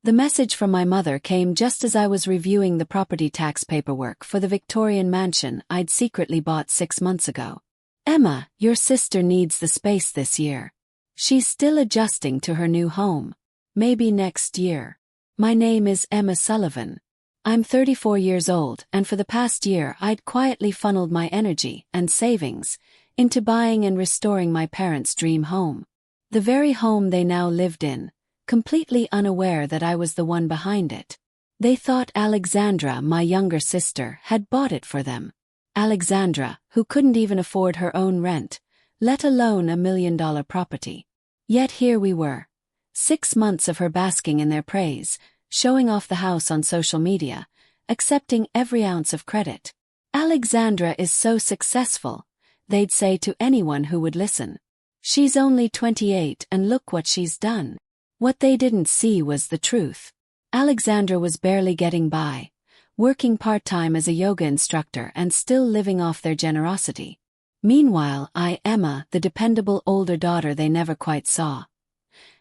The message from my mother came just as I was reviewing the property tax paperwork for the Victorian mansion I'd secretly bought 6 months ago. Emma, your sister needs the space this year. She's still adjusting to her new home. Maybe next year. My name is Emma Sullivan. I'm 34 years old, and for the past year I'd quietly funneled my energy and savings into buying and restoring my parents' dream home. The very home they now lived in, completely unaware that I was the one behind it. They thought Alexandra, my younger sister, had bought it for them. Alexandra, who couldn't even afford her own rent, let alone $1 million property. Yet here we were, 6 months of her basking in their praise, showing off the house on social media, accepting every ounce of credit. Alexandra is so successful, they'd say to anyone who would listen. She's only 28 and look what she's done. What they didn't see was the truth. Alexandra was barely getting by, working part-time as a yoga instructor and still living off their generosity. Meanwhile, I, Emma, the dependable older daughter they never quite saw,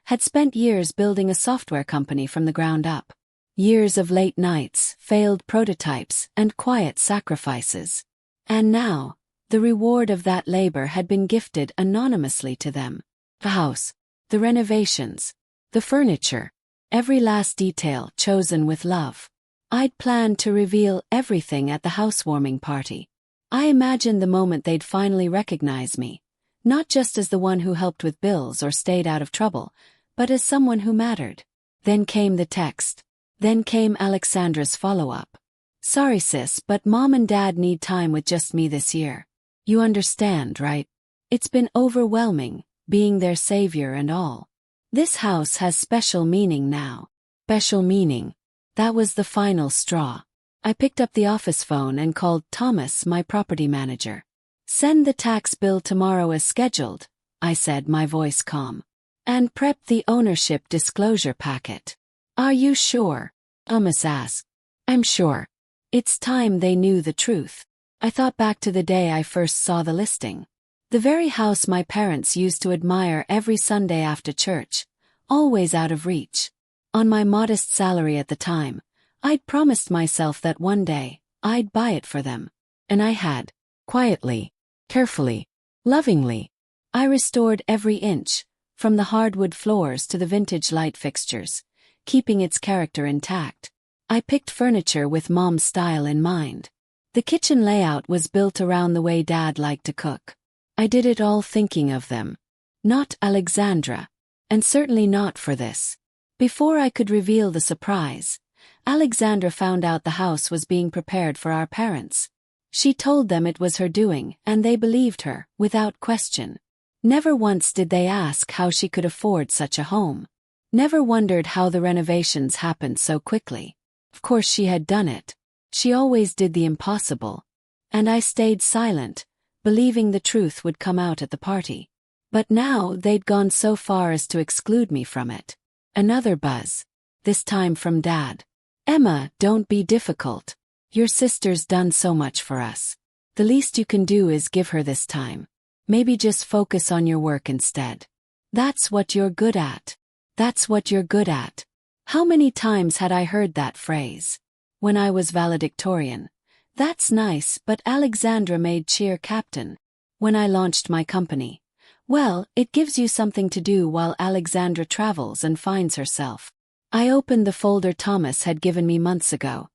had spent years building a software company from the ground up. Years of late nights, failed prototypes, and quiet sacrifices. And now, the reward of that labor had been gifted anonymously to them. The house, the renovations, the furniture, every last detail chosen with love. I'd planned to reveal everything at the housewarming party. I imagined the moment they'd finally recognize me, not just as the one who helped with bills or stayed out of trouble, but as someone who mattered. Then came the text. Then came Alexandra's follow-up. Sorry sis, but Mom and Dad need time with just me this year. You understand, right? It's been overwhelming, being their savior and all. This house has special meaning now. Special meaning. That was the final straw. I picked up the office phone and called Thomas, my property manager. Send the tax bill tomorrow as scheduled, I said, my voice calm. And prep the ownership disclosure packet. Are you sure? Thomas asked. I'm sure. It's time they knew the truth. I thought back to the day I first saw the listing. The very house my parents used to admire every Sunday after church, always out of reach. On my modest salary at the time, I'd promised myself that one day, I'd buy it for them. And I had. Quietly, carefully, lovingly. I restored every inch, from the hardwood floors to the vintage light fixtures, keeping its character intact. I picked furniture with Mom's style in mind. The kitchen layout was built around the way Dad liked to cook. I did it all thinking of them. Not Alexandra. And certainly not for this. Before I could reveal the surprise, Alexandra found out the house was being prepared for our parents. She told them it was her doing, and they believed her, without question. Never once did they ask how she could afford such a home. Never wondered how the renovations happened so quickly. Of course she had done it. She always did the impossible. And I stayed silent, believing the truth would come out at the party. But now they'd gone so far as to exclude me from it. Another buzz. This time from Dad. Emma, don't be difficult. Your sister's done so much for us. The least you can do is give her this time. Maybe just focus on your work instead. That's what you're good at. That's what you're good at. How many times had I heard that phrase? When I was valedictorian. That's nice, but Alexandra made cheer captain. When I launched my company. Well, it gives you something to do while Alexandra travels and finds herself. I opened the folder Thomas had given me months ago.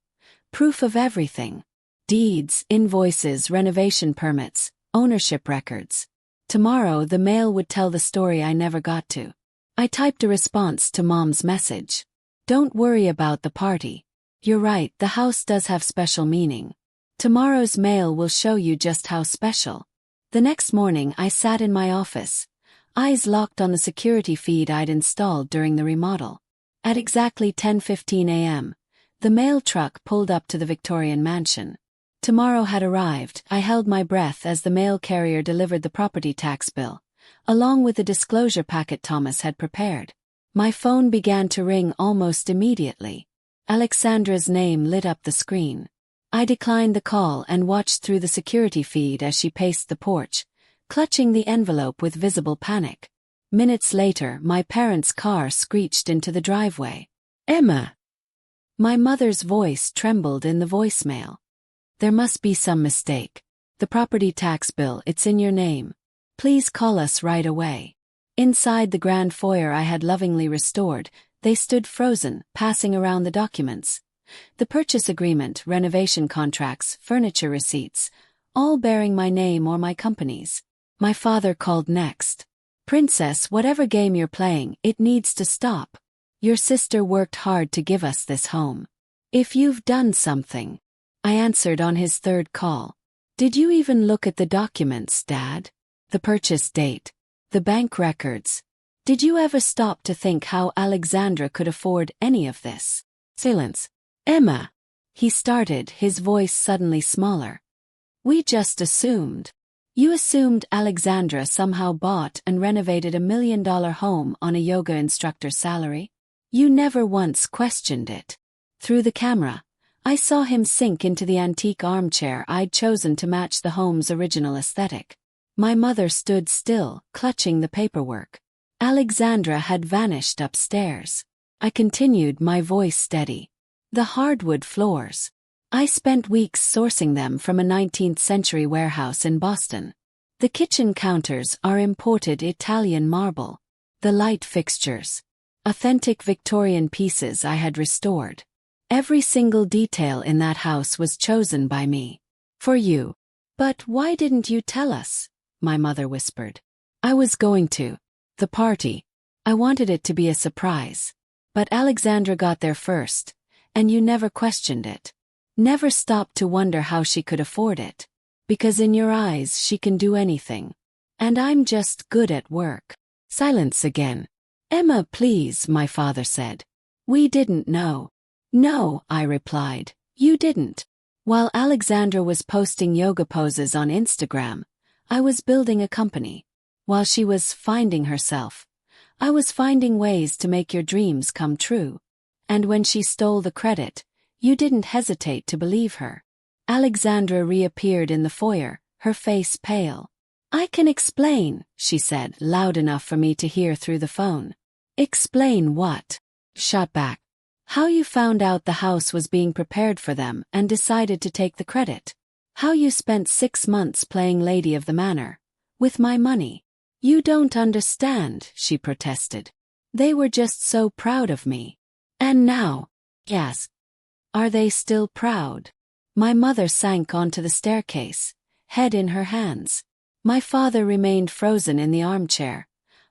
Proof of everything. Deeds, invoices, renovation permits, ownership records. Tomorrow the mail would tell the story I never got to. I typed a response to Mom's message. Don't worry about the party. You're right, the house does have special meaning. Tomorrow's mail will show you just how special. The next morning I sat in my office, eyes locked on the security feed I'd installed during the remodel. At exactly 10:15 a.m., the mail truck pulled up to the Victorian mansion. Tomorrow had arrived. I held my breath as the mail carrier delivered the property tax bill, along with the disclosure packet Thomas had prepared. My phone began to ring almost immediately. Alexandra's name lit up the screen. I declined the call and watched through the security feed as she paced the porch, clutching the envelope with visible panic. Minutes later, my parents' car screeched into the driveway. Emma. My mother's voice trembled in the voicemail. There must be some mistake. The property tax bill, it's in your name. Please call us right away. Inside the grand foyer I had lovingly restored, they stood frozen, passing around the documents. The purchase agreement, renovation contracts, furniture receipts, all bearing my name or my company's. My father called next. Princess, whatever game you're playing, it needs to stop. Your sister worked hard to give us this home. If you've done something. I answered on his third call. Did you even look at the documents, Dad? The purchase date. The bank records. Did you ever stop to think how Alexandra could afford any of this? Silence. Emma. He started, his voice suddenly smaller. We just assumed. You assumed Alexandra somehow bought and renovated $1 million home on a yoga instructor's salary? You never once questioned it. Through the camera, I saw him sink into the antique armchair I'd chosen to match the home's original aesthetic. My mother stood still, clutching the paperwork. Alexandra had vanished upstairs. I continued, my voice steady. The hardwood floors. I spent weeks sourcing them from a 19th-century warehouse in Boston. The kitchen counters are imported Italian marble. The light fixtures. Authentic Victorian pieces I had restored. Every single detail in that house was chosen by me. For you. But why didn't you tell us? My mother whispered. I was going to. The party. I wanted it to be a surprise. But Alexandra got there first, and you never questioned it. Never stopped to wonder how she could afford it. Because in your eyes she can do anything. And I'm just good at work. Silence again. Emma, please, my father said. We didn't know. No, I replied. You didn't. While Alexandra was posting yoga poses on Instagram, I was building a company. While she was finding herself, I was finding ways to make your dreams come true. And when she stole the credit, you didn't hesitate to believe her. Alexandra reappeared in the foyer, her face pale. I can explain, she said, loud enough for me to hear through the phone. Explain what? Shot back. How you found out the house was being prepared for them and decided to take the credit. How you spent 6 months playing Lady of the Manor. With my money. You don't understand, she protested. They were just so proud of me. And now? Yes. Are they still proud? My mother sank onto the staircase, head in her hands. My father remained frozen in the armchair,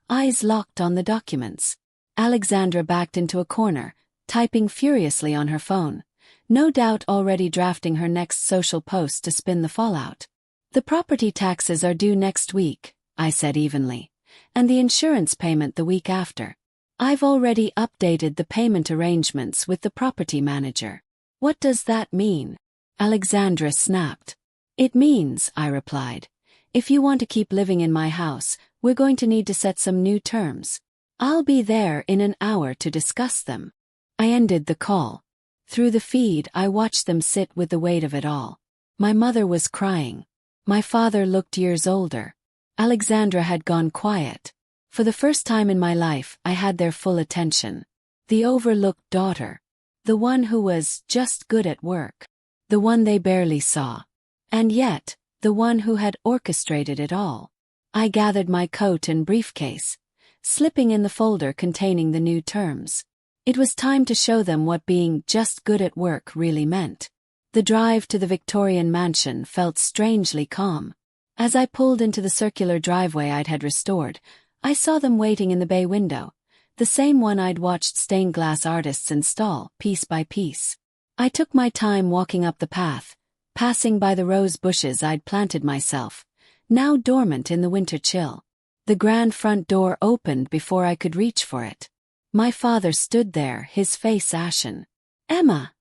eyes locked on the documents. Alexandra backed into a corner, typing furiously on her phone, no doubt already drafting her next social post to spin the fallout. The property taxes are due next week, I said evenly, and the insurance payment the week after. I've already updated the payment arrangements with the property manager. What does that mean? Alexandra snapped. It means, I replied, if you want to keep living in my house, we're going to need to set some new terms. I'll be there in an hour to discuss them. I ended the call. Through the feed I watched them sit with the weight of it all. My mother was crying. My father looked years older. Alexandra had gone quiet. For the first time in my life I had their full attention. The overlooked daughter. The one who was just good at work. The one they barely saw. And yet, the one who had orchestrated it all. I gathered my coat and briefcase, slipping in the folder containing the new terms. It was time to show them what being just good at work really meant. The drive to the Victorian mansion felt strangely calm. As I pulled into the circular driveway I'd had restored, I saw them waiting in the bay window, the same one I'd watched stained glass artists install, piece by piece. I took my time walking up the path, passing by the rose bushes I'd planted myself, now dormant in the winter chill. The grand front door opened before I could reach for it. My father stood there, his face ashen. Emma,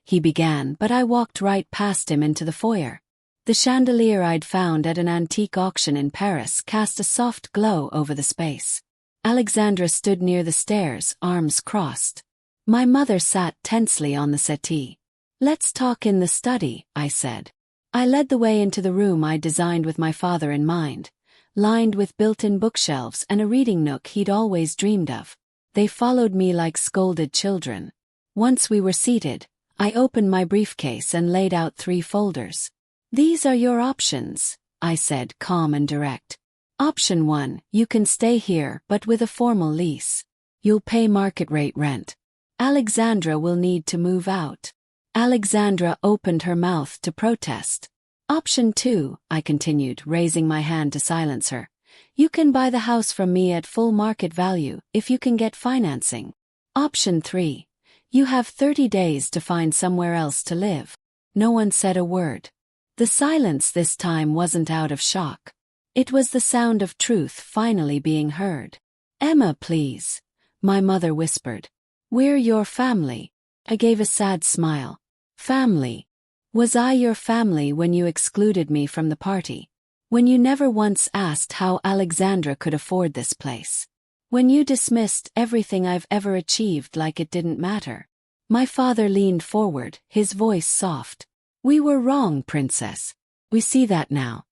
he began, but I walked right past him into the foyer. The chandelier I'd found at an antique auction in Paris cast a soft glow over the space. Alexandra stood near the stairs, arms crossed. My mother sat tensely on the settee. Let's talk in the study, I said. I led the way into the room I'd designed with my father in mind, lined with built-in bookshelves and a reading nook he'd always dreamed of. They followed me like scolded children. Once we were seated, I opened my briefcase and laid out 3 folders. "These are your options," I said, calm and direct. "Option 1, you can stay here but with a formal lease. You'll pay market rate rent. Alexandra will need to move out." Alexandra opened her mouth to protest. "Option 2, I continued, raising my hand to silence her. "You can buy the house from me at full market value if you can get financing. Option 3, you have 30 days to find somewhere else to live." No one said a word. The silence this time wasn't out of shock. It was the sound of truth finally being heard. "Emma, please," my mother whispered. "We're your family." I gave a sad smile. Family? Was I your family when you excluded me from the party? When you never once asked how Alexandra could afford this place? When you dismissed everything I've ever achieved like it didn't matter? My father leaned forward, his voice soft. "We were wrong, princess. We see that now.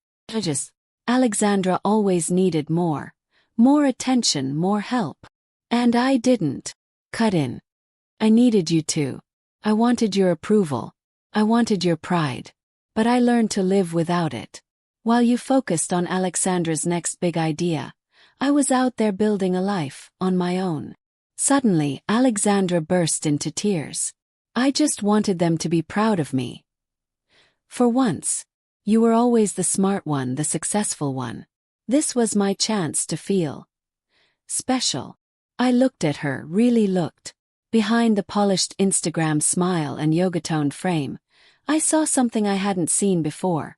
Alexandra always needed more. More attention, more help. And I didn't cut in. I needed you too. I wanted your approval. I wanted your pride. But I learned to live without it. While you focused on Alexandra's next big idea, I was out there building a life, on my own." Suddenly, Alexandra burst into tears. "I just wanted them to be proud of me. For once. You were always the smart one, the successful one. This was my chance to feel special." I looked at her, really looked. Behind the polished Instagram smile and yoga-toned frame, I saw something I hadn't seen before.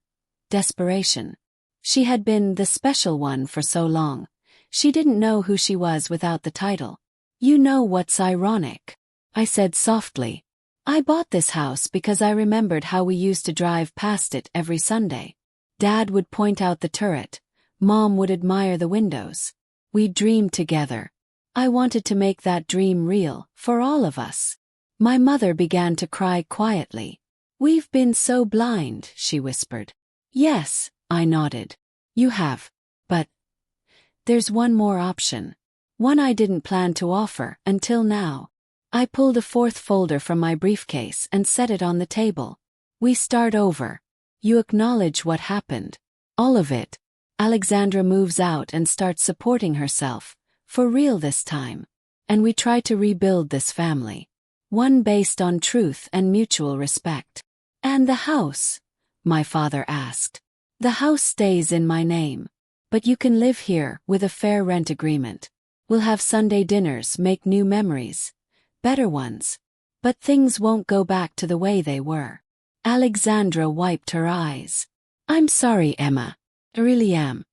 Desperation. She had been the special one for so long. She didn't know who she was without the title. "You know what's ironic?" I said softly. "I bought this house because I remembered how we used to drive past it every Sunday. Dad would point out the turret. Mom would admire the windows. We dreamed together. I wanted to make that dream real, for all of us." My mother began to cry quietly. "We've been so blind," she whispered. "Yes," I nodded. "You have. But there's one more option. One I didn't plan to offer until now." I pulled a 4th folder from my briefcase and set it on the table. "We start over. You acknowledge what happened. All of it. Alexandra moves out and starts supporting herself, for real this time. And we try to rebuild this family. One based on truth and mutual respect." "And the house?" my father asked. "The house stays in my name. But you can live here with a fair rent agreement. We'll have Sunday dinners, make new memories. Better ones. But things won't go back to the way they were." Alexandra wiped her eyes. "I'm sorry, Emma. I really am.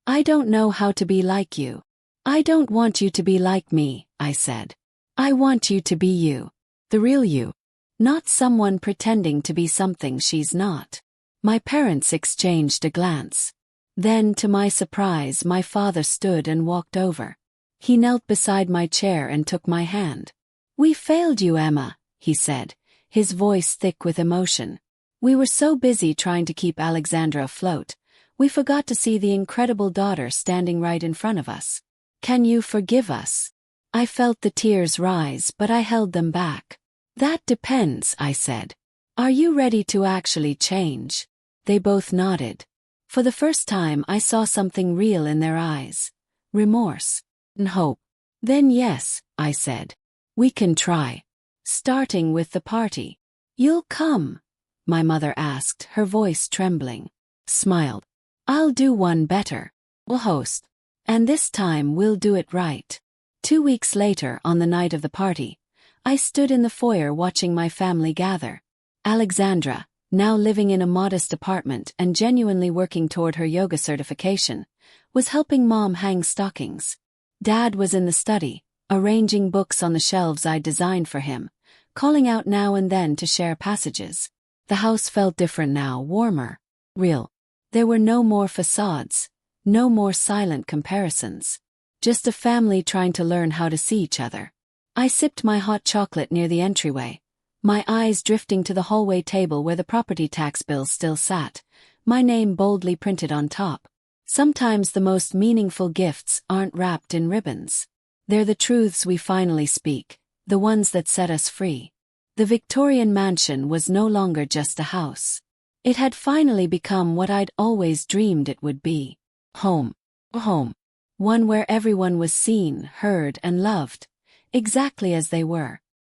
I don't know how to be like you." "I don't want you to be like me," I said. "I want you to be you. The real you. Not someone pretending to be something she's not." My parents exchanged a glance. Then, to my surprise, my father stood and walked over. He knelt beside my chair and took my hand. "We failed you, Emma," he said, his voice thick with emotion. "We were so busy trying to keep Alexandra afloat, we forgot to see the incredible daughter standing right in front of us. Can you forgive us?" I felt the tears rise, but I held them back. "That depends," I said. "Are you ready to actually change?" They both nodded. For the first time I saw something real in their eyes. Remorse. And hope. "Then yes," I said. "We can try. Starting with the party." "You'll come?" my mother asked, her voice trembling. Smiled. "I'll do one better. We'll host. And this time we'll do it right." 2 weeks later, on the night of the party, I stood in the foyer watching my family gather. Alexandra, now living in a modest apartment and genuinely working toward her yoga certification, was helping Mom hang stockings. Dad was in the study, arranging books on the shelves I'd designed for him, calling out now and then to share passages. The house felt different now, warmer, real. There were no more facades, no more silent comparisons. Just a family trying to learn how to see each other. I sipped my hot chocolate near the entryway, my eyes drifting to the hallway table where the property tax bills still sat, my name boldly printed on top. Sometimes the most meaningful gifts aren't wrapped in ribbons. They're the truths we finally speak, the ones that set us free. The Victorian mansion was no longer just a house. It had finally become what I'd always dreamed it would be. Home. A home. One where everyone was seen, heard, and loved, exactly as they were.